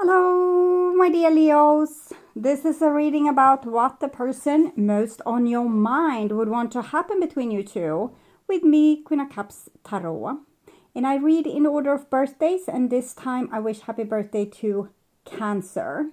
Hello, my dear Leos. This is a reading about what the person most on your mind would want to happen between you two with me, Queen of Cups Tarot. And I read in order of birthdays, and this time I wish happy birthday to Cancer.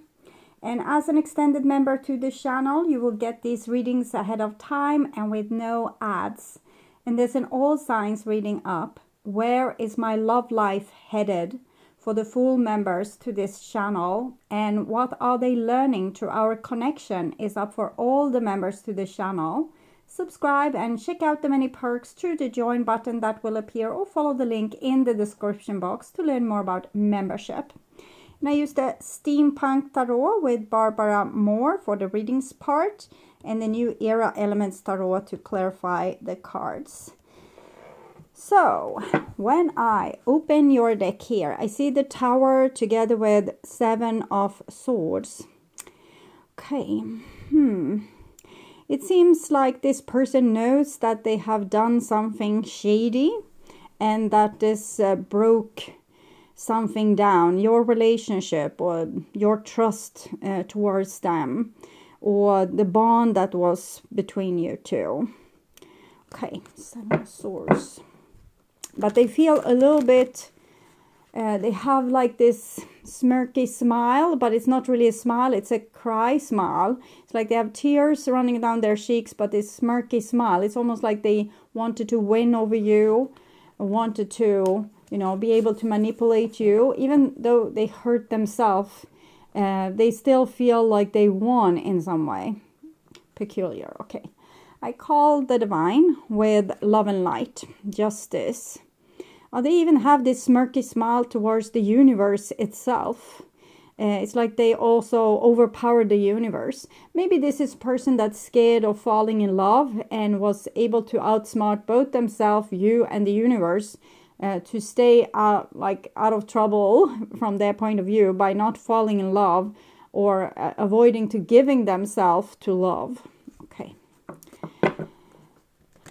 And as an extended member to the channel, you will get these readings ahead of time and with no ads. And there's an all signs reading up. Where is my love life headed? For the full members to this channel, and what are they learning to our connection is up for all the members to the channel. Subscribe and check out the many perks through the join button that will appear, or follow the link in the description box to learn more about membership. And I use the Steampunk Tarot with Barbara Moore for the readings part, and the New Era Elements Tarot to clarify the cards. So, when I open your deck here, I see the Tower together with 7 of Swords. Okay, It seems like this person knows that they have done something shady and that this broke something down. Your relationship or your trust towards them, or the bond that was between you two. Okay, 7 of Swords. But they feel a little bit, they have like this smirky smile, but it's not really a smile, it's a cry smile. It's like they have tears running down their cheeks, but this smirky smile, it's almost like they wanted to win over you, wanted to, be able to manipulate you. Even though they hurt themselves, they still feel like they won in some way. Peculiar, okay. I call the Divine with Love and Light, Justice. They even have this smirky smile towards the universe itself. It's like they also overpower the universe. Maybe this is a person that's scared of falling in love and was able to outsmart both themselves, you, and the universe to stay out of trouble from their point of view by not falling in love or avoiding to giving themselves to love. Okay.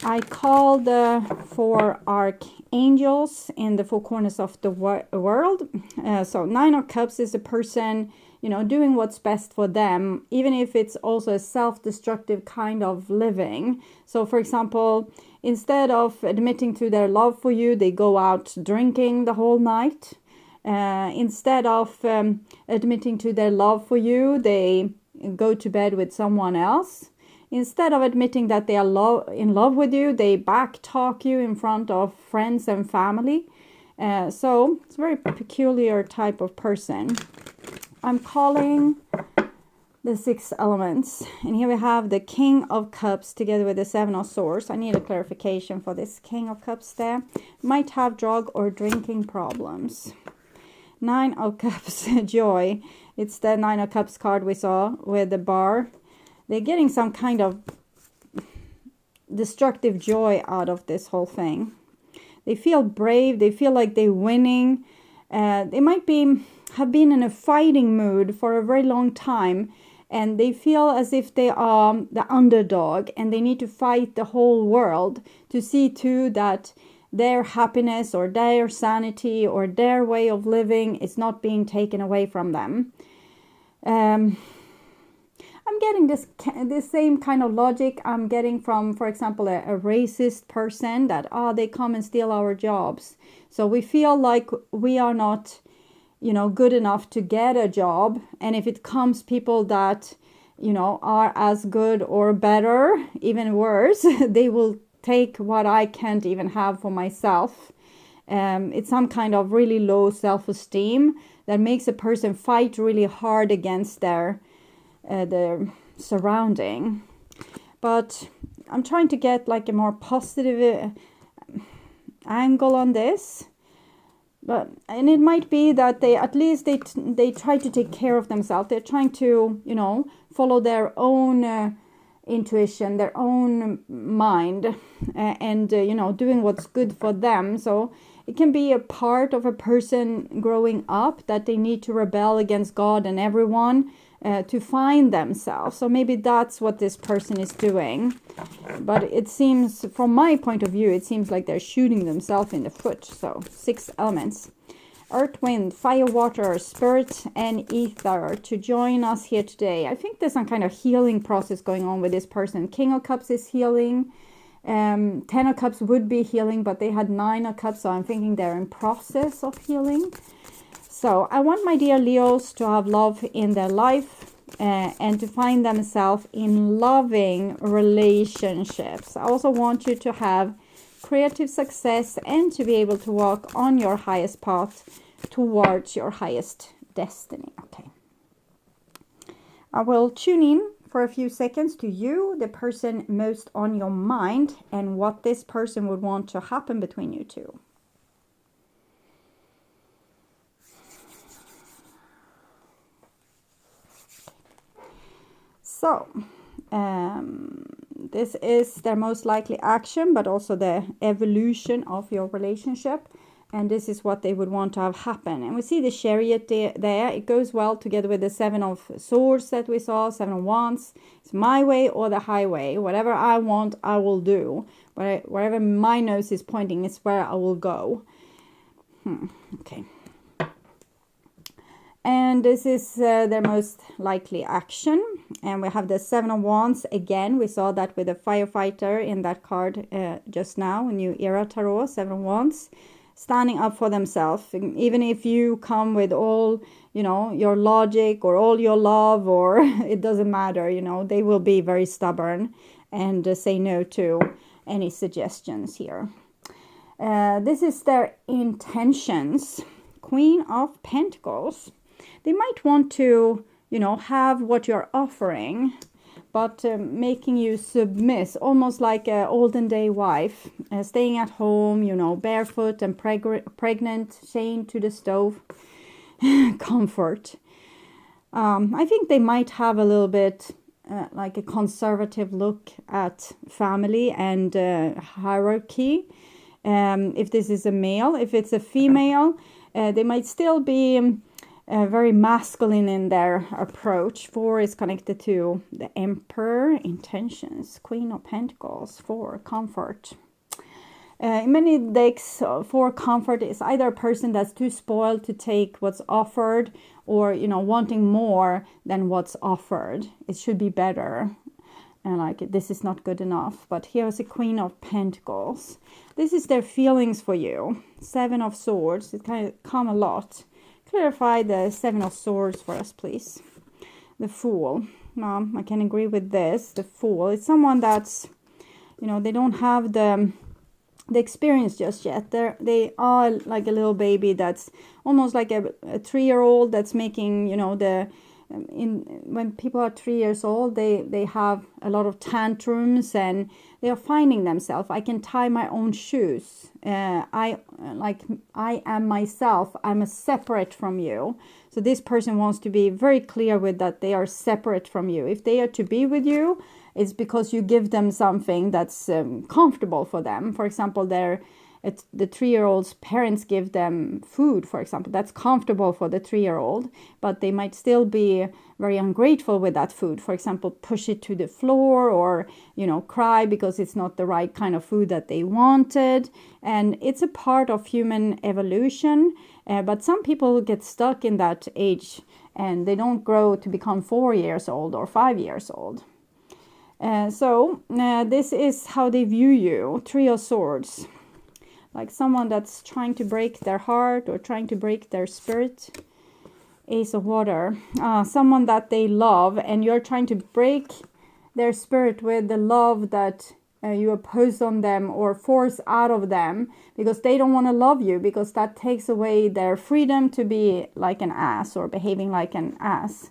I call the 4 archangels in the 4 corners of the world. So 9 of Cups is a person, doing what's best for them, even if it's also a self-destructive kind of living. So, for example, instead of admitting to their love for you, they go out drinking the whole night. Instead of admitting to their love for you, they go to bed with someone else. Instead of admitting that they are in love with you, they backtalk you in front of friends and family. So it's a very peculiar type of person. I'm calling the 6 elements. And here we have the King of Cups together with the 7 of Swords. I need a clarification for this King of Cups there. Might have drug or drinking problems. 9 of Cups, Joy. It's the 9 of Cups card we saw with the bar. They're getting some kind of destructive joy out of this whole thing. They feel brave. They feel like they're winning. They might have been in a fighting mood for a very long time. And they feel as if they are the underdog. And they need to fight the whole world to see to that their happiness or their sanity or their way of living is not being taken away from them. I'm getting this same kind of logic I'm getting from, for example, a racist person that, they come and steal our jobs. So we feel like we are not, good enough to get a job. And if it comes people that, are as good or better, even worse, they will take what I can't even have for myself. It's some kind of really low self-esteem that makes a person fight really hard against their surrounding. But I'm trying to get like a more positive angle on this. And it might be that they try to take care of themselves. They're trying to, follow their own intuition, their own mind, and doing what's good for them. So it can be a part of a person growing up that they need to rebel against God and everyone to find themselves. So maybe that's what this person is doing. But it seems, from my point of view, it seems like they're shooting themselves in the foot. So 6 elements. Earth, wind, fire, water, spirit, and ether to join us here today. I think there's some kind of healing process going on with this person. King of Cups is healing. 10 of Cups would be healing, but they had 9 of Cups, so I'm thinking they're in process of healing. So I want my dear Leos to have love in their life and to find themselves in loving relationships. I also want you to have creative success and to be able to walk on your highest path towards your highest destiny. Okay. I will tune in for a few seconds to you, the person most on your mind, and what this person would want to happen between you two. So, this is their most likely action, but also the evolution of your relationship. And this is what they would want to have happen. And we see the Chariot there. It goes well together with the 7 of Swords that we saw, 7 of Wands. It's my way or the highway. Whatever I want, I will do. Wherever my nose is pointing is where I will go. Okay. And this is their most likely action. And we have the 7 of Wands again. We saw that with the firefighter in that card just now. New Era Tarot, 7 of Wands. Standing up for themselves. Even if you come with all, your logic or all your love, or it doesn't matter, they will be very stubborn and say no to any suggestions here. This is their intentions. Queen of Pentacles. They might want to, have what you're offering, but making you submiss, almost like an olden day wife, staying at home, barefoot and pregnant, chained to the stove. Comfort. I think they might have a little bit like a conservative look at family and hierarchy. If this is a male, if it's a female, they might still be very masculine in their approach. 4 is connected to the Emperor, intentions, Queen of Pentacles, 4, comfort. In many decks, 4 comfort is either a person that's too spoiled to take what's offered, or wanting more than what's offered. It should be better, and this is not good enough. But here is a Queen of Pentacles. This is their feelings for you. 7 of Swords. It kind of come a lot. Clarify the 7 of Swords for us, please. The Fool. I can agree with this. The Fool. It's someone that's, they don't have the experience just yet. They are like a little baby that's almost like a 3-year-old that's making, when people are 3 years old, they have a lot of tantrums and they are finding themselves. I can tie my own shoes. I am myself. I'm separate from you. So this person wants to be very clear with that they are separate from you. If they are to be with you, it's because you give them something that's comfortable for them. For example, the 3-year-old's parents give them food, for example. That's comfortable for the 3-year-old, but they might still be very ungrateful with that food. For example, push it to the floor, or, cry because it's not the right kind of food that they wanted. And it's a part of human evolution. But some people get stuck in that age and they don't grow to become 4 years old or 5 years old. So this is how they view you. 3 of Swords. Like someone that's trying to break their heart or trying to break their spirit. Ace of Water. Someone that they love, and you're trying to break their spirit with the love that you oppose on them or force out of them, because they don't want to love you, because that takes away their freedom to be like an ass or behaving like an ass.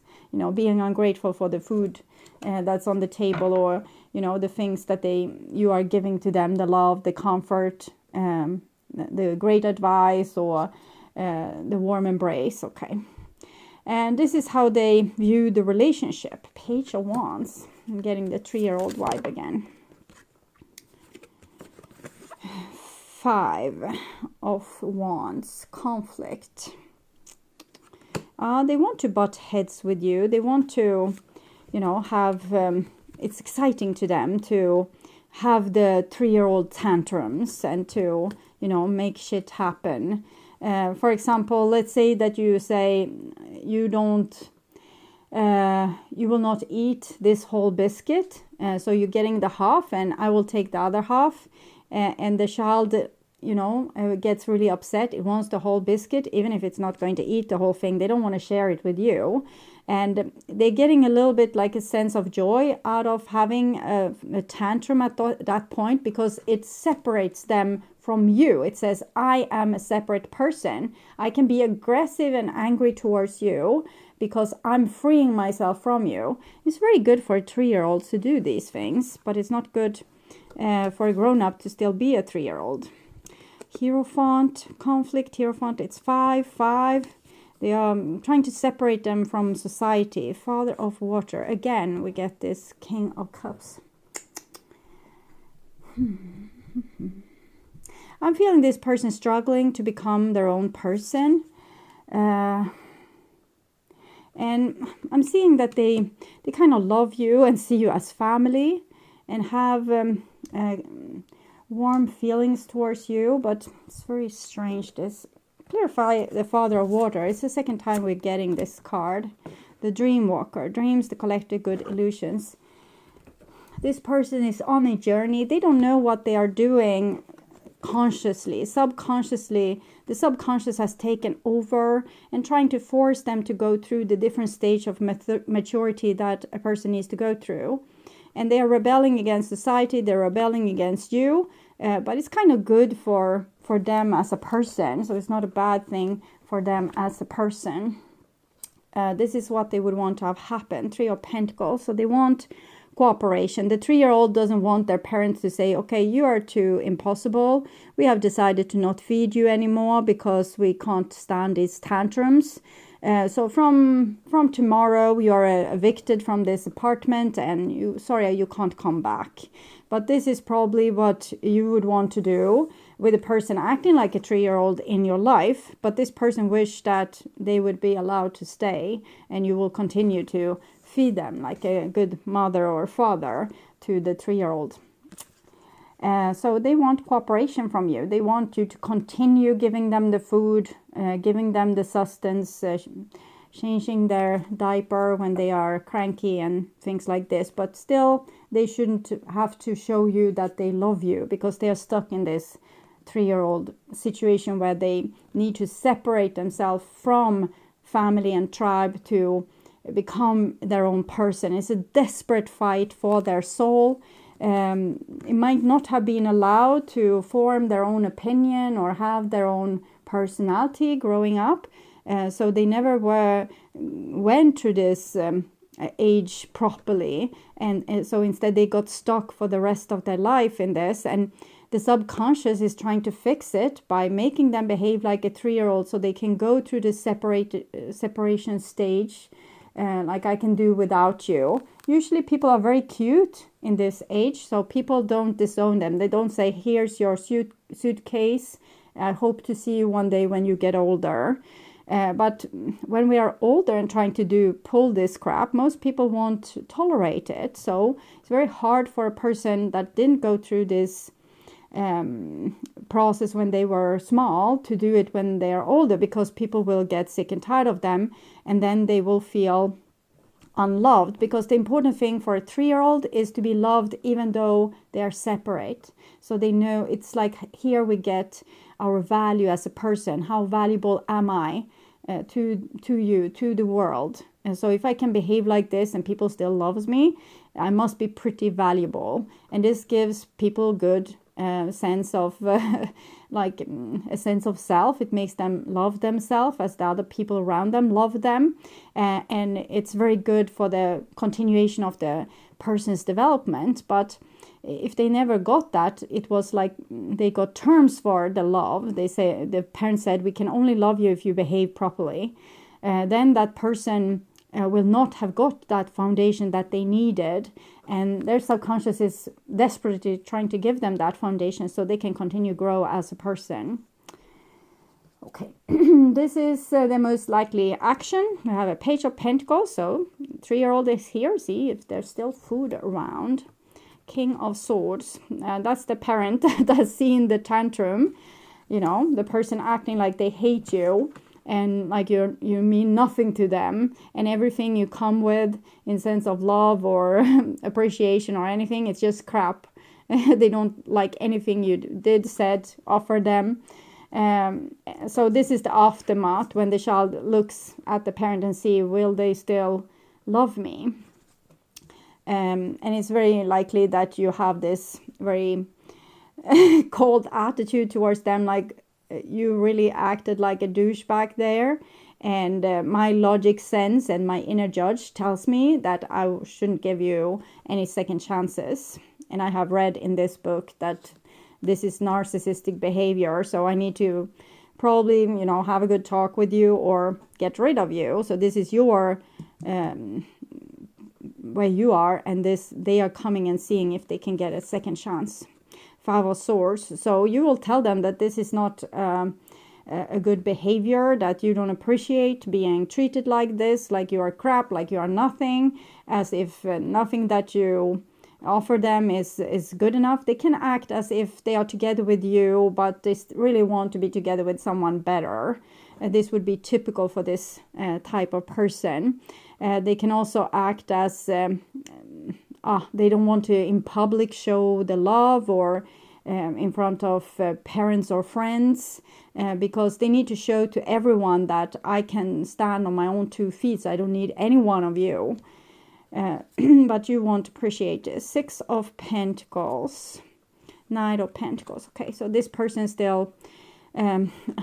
Being ungrateful for the food that's on the table, or, the things that you are giving to them, the love, the comfort, the great advice, or the warm embrace. Okay. And this is how they view the relationship. Page of Wands. I'm getting the 3-year-old vibe again. 5 of Wands. Conflict. They want to butt heads with you. They want to, have... it's exciting to them to have the 3-year-old tantrums and to, make shit happen. For example, let's say that you say you will not eat this whole biscuit, so you're getting the half and I will take the other half, and the child gets really upset. It wants the whole biscuit, even if it's not going to eat the whole thing. They don't want to share it with you, and they're getting a little bit like a sense of joy out of having a tantrum at that point, because it separates them from you. It says, I am a separate person. I can be aggressive and angry towards you because I'm freeing myself from you. It's very good for a 3-year-old to do these things, but it's not good for a grown-up to still be a 3-year-old. Hierophant, conflict, Hierophant, it's 5. They are trying to separate them from society. Father of water. Again, we get this King of Cups. I'm feeling this person struggling to become their own person. And I'm seeing that they kind of love you and see you as family and have warm feelings towards you, but it's very strange. This clarify the Father of Water. It's the second time we're getting this card. The Dream Walker, dreams, the collective good illusions. This person is on a journey. They don't know what they are doing consciously. Subconsciously, the subconscious has taken over and trying to force them to go through the different stage of maturity that a person needs to go through. And they are rebelling against society, they're rebelling against you, but it's kind of good for them as a person, so it's not a bad thing for them as a person. This is what they would want to have happen. 3 of Pentacles, so they want cooperation. The 3-year-old doesn't want their parents to say, okay, you are too impossible. We have decided to not feed you anymore because we can't stand these tantrums. So from tomorrow you are evicted from this apartment and you can't come back. But this is probably what you would want to do with a person acting like a 3-year-old in your life. But this person wished that they would be allowed to stay and you will continue to feed them like a good mother or father to the 3-year-old. So they want cooperation from you. They want you to continue giving them the food, giving them the sustenance, changing their diaper when they are cranky and things like this. But still, they shouldn't have to show you that they love you because they are stuck in this 3-year-old situation where they need to separate themselves from family and tribe to become their own person. It's a desperate fight for their soul. It might not have been allowed to form their own opinion or have their own personality growing up. So they never went through this age properly. And so instead they got stuck for the rest of their life in this. And the subconscious is trying to fix it by making them behave like a 3-year-old so they can go through the separation stage. Like I can do without you. Usually people are very cute in this age, so people don't disown them. They don't say, here's your suitcase. I hope to see you one day when you get older. But when we are older and trying to pull this crap, most people won't tolerate it. So it's very hard for a person that didn't go through this process when they were small to do it when they are older, because people will get sick and tired of them and then they will feel unloved, because the important thing for a 3-year-old is to be loved even though they are separate. So they know, it's like here we get our value as a person. How valuable am I to you, to the world? And so if I can behave like this and people still loves me, I must be pretty valuable. And this gives people good sense of like a sense of self. It makes them love themselves as the other people around them love them, and it's very good for the continuation of the person's development. But if they never got that, it was like they got terms for the love. They say, the parents said, we can only love you if you behave properly. Then that person will not have got that foundation that they needed, and their subconscious is desperately trying to give them that foundation so they can continue grow as a person. Okay, this is the most likely action. We have a Page of Pentacles, so 3-year-old is here. See if there's still food around. King of Swords, that's the parent that's seen the tantrum. the person acting like they hate you and like you mean nothing to them, and everything you come with in sense of love or appreciation or anything, it's just crap. They don't like anything you did, said, offer them. So this is the aftermath when the child looks at the parent and see, will they still love me? And it's very likely that you have this very cold attitude towards them, like you really acted like a douchebag there, and my logic sense and my inner judge tells me that I shouldn't give you any second chances. And I have read in this book that this is narcissistic behavior, so I need to probably, have a good talk with you or get rid of you. So this is your where you are, and they are coming and seeing if they can get a second chance. 5 of Swords. So you will tell them that this is not a good behavior, that you don't appreciate being treated like this, like you are crap, like you are nothing, as if nothing that you offer them is good enough. They can act as if they are together with you, but they really want to be together with someone better. This would be typical for this type of person. They can also act as they don't want to in public show the love or in front of parents or friends, because they need to show to everyone that I can stand on my own 2 feet, so I don't need any one of you. But you won't appreciate this. 6 of Pentacles, Knight of Pentacles. Okay, so this person still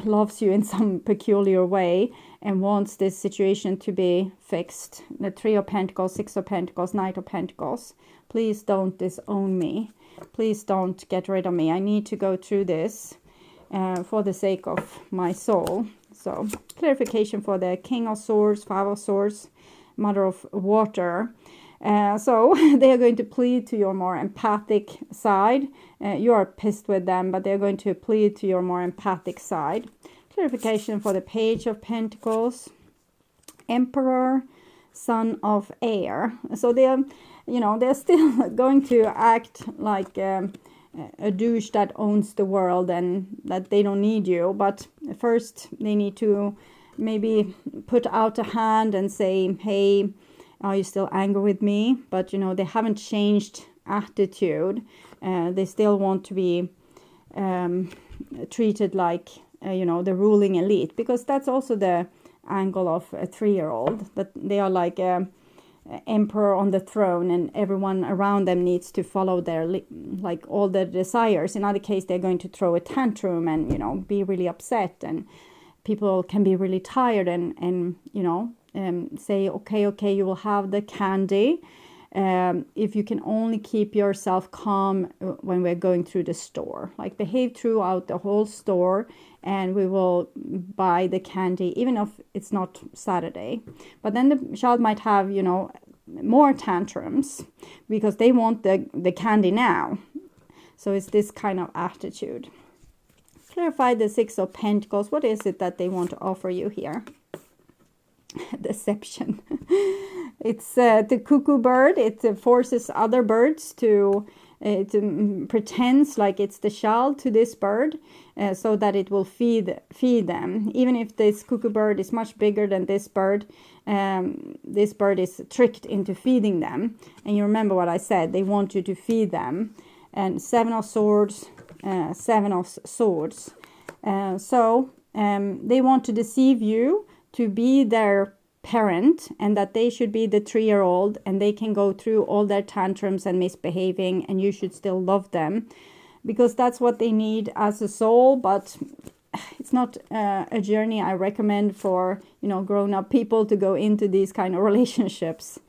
loves you in some peculiar way and wants this situation to be fixed. The 3 of Pentacles, 6 of Pentacles, Knight of Pentacles. Please don't disown me. Please don't get rid of me. I need to go through this for the sake of my soul. So clarification for the King of Swords, 5 of Swords, Mother of Water. So they are going to plead to your more empathic side. You are pissed with them, but they're going to plead to your more empathic side. Clarification for the Page of Pentacles, Emperor, Son of Air. So they're still going to act like a douche that owns the world and that they don't need you. But first they need to maybe put out a hand and say, hey, are you still angry with me? But, they haven't changed attitude. They still want to be treated like, the ruling elite. Because that's also the angle of a 3-year-old. That they are like a emperor on the throne, and everyone around them needs to follow their, like, all their desires. In other case, they're going to throw a tantrum and, be really upset. And people can be really tired and say, okay, you will have the candy if you can only keep yourself calm when we're going through the store. Like, behave throughout the whole store and we will buy the candy, even if it's not Saturday. But then the child might have, more tantrums because they want the candy now. So it's this kind of attitude. Clarify the 6 of Pentacles. What is it that they want to offer you here? Deception. It's the cuckoo bird. It forces other birds to it pretends like it's the child to this bird, so that it will feed them. Even if this cuckoo bird is much bigger than this bird is tricked into feeding them. And you remember what I said, they want you to feed them. And 7 of Swords, 7 of Swords. So they want to deceive you to be their parent, and that they should be the 3-year-old and they can go through all their tantrums and misbehaving, and you should still love them because that's what they need as a soul. But it's not a journey I recommend for grown-up people to go into these kind of relationships.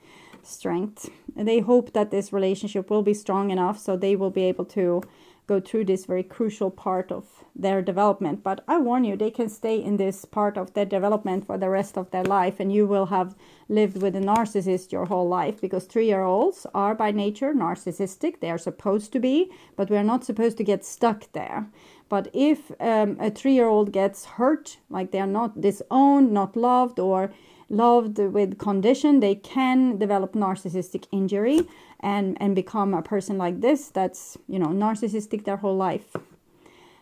Strength. They hope that this relationship will be strong enough so they will be able to go through this very crucial part of their development. But I warn you, they can stay in this part of their development for the rest of their life, and you will have lived with a narcissist your whole life, because 3-year-olds are by nature narcissistic. They are supposed to be, but we're not supposed to get stuck there. But if a 3-year-old gets hurt, like they are not disowned, not loved, or loved with condition, they can develop narcissistic injury and become a person like this that's narcissistic their whole life.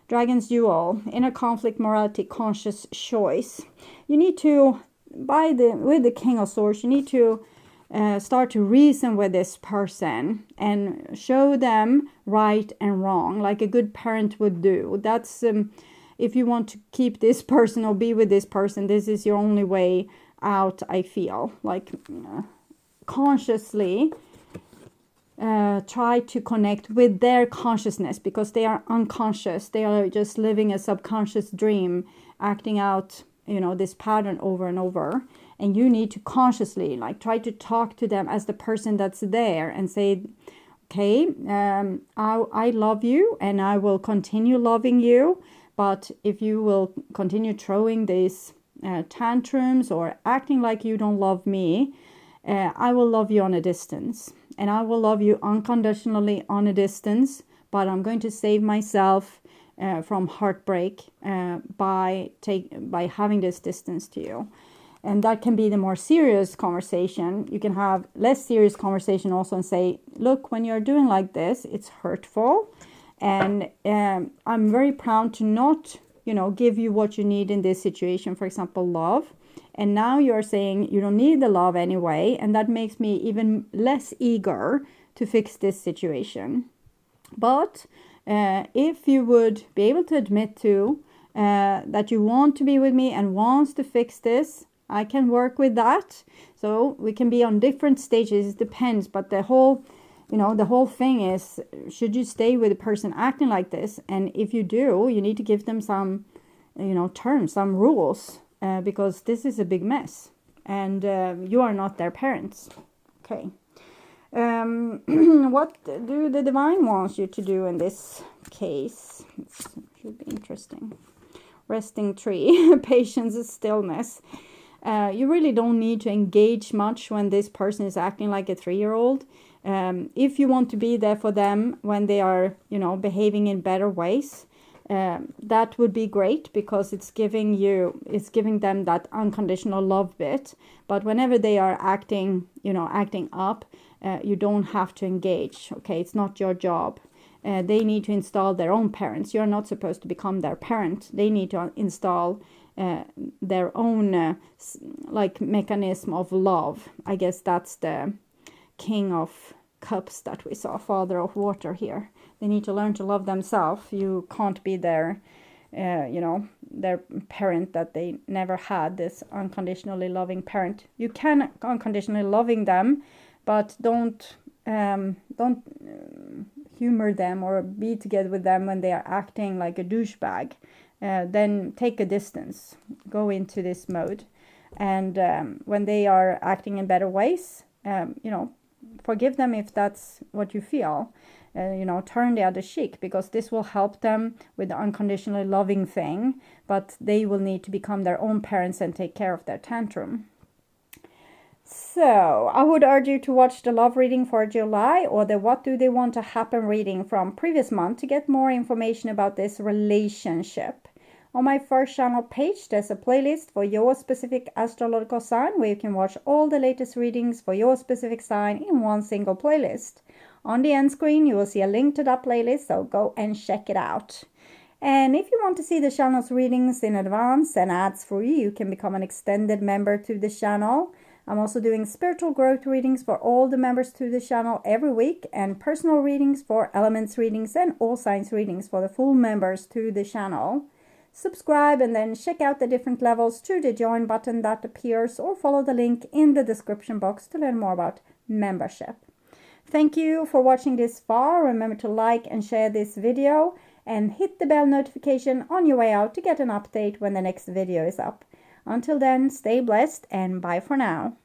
Dragon's Jewel, inner conflict, morality, conscious choice. You need to, with the King of Swords, you need to start to reason with this person and show them right and wrong, like a good parent would do. That's if you want to keep this person or be with this person, this is your only way out, I feel. Like consciously try to connect with their consciousness, because they are unconscious. They are just living a subconscious dream, acting out, this pattern over and over. And you need to consciously, like, try to talk to them as the person that's there and say, okay, I love you and I will continue loving you. But if you will continue throwing these tantrums or acting like you don't love me, I will love you on a distance. And I will love you unconditionally on a distance. But I'm going to save myself from heartbreak by having this distance to you. And that can be the more serious conversation. You can have less serious conversation also and say, look, when you're doing like this, it's hurtful. And I'm very proud to not, give you what you need in this situation, for example, love. And now you're saying you don't need the love anyway. And that makes me even less eager to fix this situation. But if you would be able to admit to that you want to be with me and wants to fix this, I can work with that. So we can be on different stages. It depends. But the whole thing is, should you stay with a person acting like this? And if you do, you need to give them some, terms, some rules, because this is a big mess. And you are not their parents. Okay. What do the divine wants you to do in this case? It should be interesting. Resting tree, patience and stillness. You really don't need to engage much when this person is acting like a 3-year-old. If you want to be there for them when they are, behaving in better ways, that would be great, because it's giving them that unconditional love bit. But whenever they are acting up, you don't have to engage. Okay, it's not your job. They need to install their own parents. You're not supposed to become their parent. They need to install their own mechanism of love. I guess that's the King of Cups that we saw, Father of Water here. They need to learn to love themselves. You can't be their parent that they never had, this unconditionally loving parent. You can unconditionally loving them, but don't humor them or be together with them when they are acting like a douchebag. Then take a distance, go into this mode. And when they are acting in better ways, forgive them if that's what you feel. Turn the other cheek, because this will help them with the unconditionally loving thing. But they will need to become their own parents and take care of their tantrum. So I would urge you to watch the love reading for July, or the what do they want to happen reading from previous month to get more information about this relationship. On my first channel page, there's a playlist for your specific astrological sign, where you can watch all the latest readings for your specific sign in one single playlist. On the end screen, you will see a link to that playlist, so go and check it out. And if you want to see the channel's readings in advance and ads free, you can become an extended member to the channel. I'm also doing spiritual growth readings for all the members to the channel every week, and personal readings for elements readings and all signs readings for the full members to the channel. Subscribe and then check out the different levels through the join button that appears, or follow the link in the description box to learn more about membership. Thank you for watching this far. Remember to like and share this video, and hit the bell notification on your way out to get an update when the next video is up. Until then, stay blessed and bye for now.